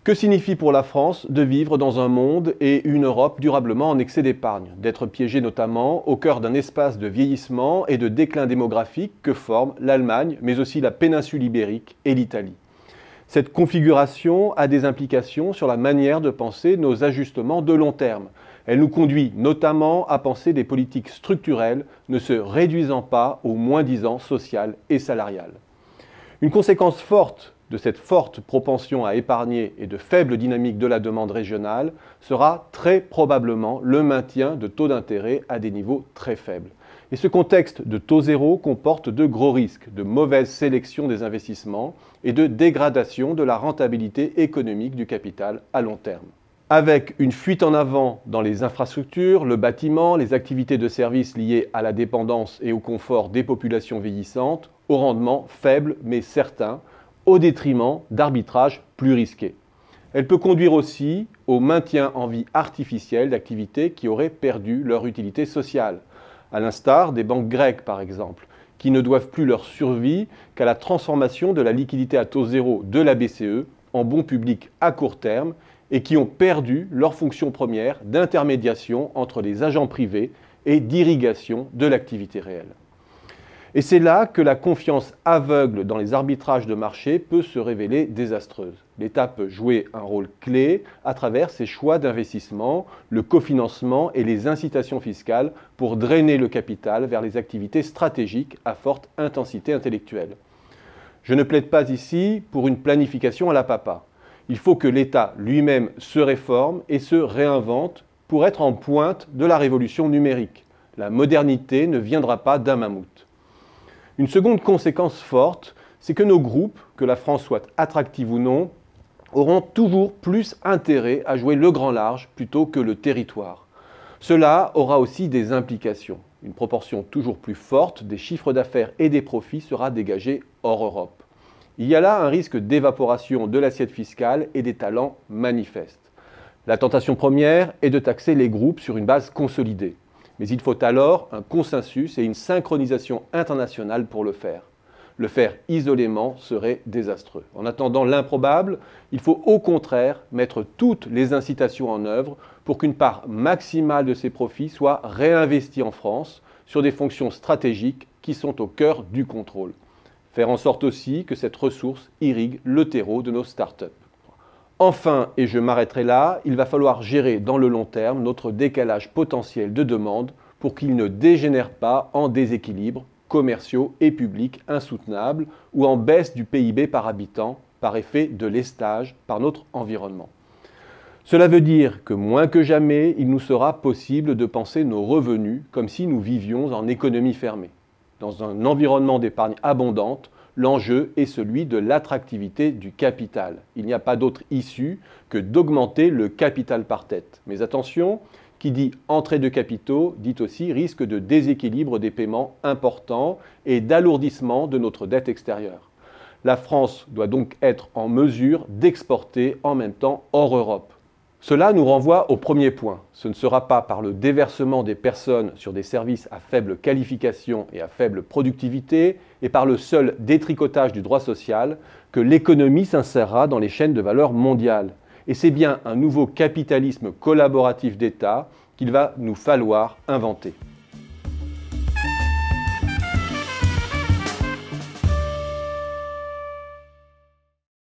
Que signifie pour la France de vivre dans un monde et une Europe durablement en excès d'épargne, d'être piégé notamment au cœur d'un espace de vieillissement et de déclin démographique que forment l'Allemagne, mais aussi la péninsule ibérique et l'Italie? Cette configuration a des implications sur la manière de penser nos ajustements de long terme. Elle nous conduit notamment à penser des politiques structurelles ne se réduisant pas au moins-disant social et salarial. Une conséquence forte de cette forte propension à épargner et de faible dynamique de la demande régionale sera très probablement le maintien de taux d'intérêt à des niveaux très faibles. Et ce contexte de taux zéro comporte de gros risques de mauvaise sélection des investissements et de dégradation de la rentabilité économique du capital à long terme. Avec une fuite en avant dans les infrastructures, le bâtiment, les activités de services liées à la dépendance et au confort des populations vieillissantes, au rendement faible mais certain, au détriment d'arbitrages plus risqués. Elle peut conduire aussi au maintien en vie artificiel d'activités qui auraient perdu leur utilité sociale, à l'instar des banques grecques par exemple, qui ne doivent plus leur survie qu'à la transformation de la liquidité à taux zéro de la BCE en bons publics à court terme et qui ont perdu leur fonction première d'intermédiation entre les agents privés et d'irrigation de l'activité réelle. Et c'est là que la confiance aveugle dans les arbitrages de marché peut se révéler désastreuse. L'État peut jouer un rôle clé à travers ses choix d'investissement, le cofinancement et les incitations fiscales pour drainer le capital vers les activités stratégiques à forte intensité intellectuelle. Je ne plaide pas ici pour une planification à la papa. Il faut que l'État lui-même se réforme et se réinvente pour être en pointe de la révolution numérique. La modernité ne viendra pas d'un mammouth. Une seconde conséquence forte, c'est que nos groupes, que la France soit attractive ou non, auront toujours plus intérêt à jouer le grand large plutôt que le territoire. Cela aura aussi des implications. Une proportion toujours plus forte des chiffres d'affaires et des profits sera dégagée hors Europe. Il y a là un risque d'évaporation de l'assiette fiscale et des talents manifestes. La tentation première est de taxer les groupes sur une base consolidée. Mais il faut alors un consensus et une synchronisation internationale pour le faire. Le faire isolément serait désastreux. En attendant l'improbable, il faut au contraire mettre toutes les incitations en œuvre pour qu'une part maximale de ces profits soit réinvestie en France sur des fonctions stratégiques qui sont au cœur du contrôle. Faire en sorte aussi que cette ressource irrigue le terreau de nos startups. Enfin, et je m'arrêterai là, il va falloir gérer dans le long terme notre décalage potentiel de demande pour qu'il ne dégénère pas en déséquilibres commerciaux et publics insoutenables ou en baisse du PIB par habitant par effet de lestage par notre environnement. Cela veut dire que moins que jamais, il nous sera possible de penser nos revenus comme si nous vivions en économie fermée. Dans un environnement d'épargne abondante, l'enjeu est celui de l'attractivité du capital. Il n'y a pas d'autre issue que d'augmenter le capital par tête. Mais attention, qui dit entrée de capitaux dit aussi risque de déséquilibre des paiements importants et d'alourdissement de notre dette extérieure. La France doit donc être en mesure d'exporter en même temps hors Europe. Cela nous renvoie au premier point. Ce ne sera pas par le déversement des personnes sur des services à faible qualification et à faible productivité et par le seul détricotage du droit social que l'économie s'insérera dans les chaînes de valeur mondiales. Et c'est bien un nouveau capitalisme collaboratif d'État qu'il va nous falloir inventer.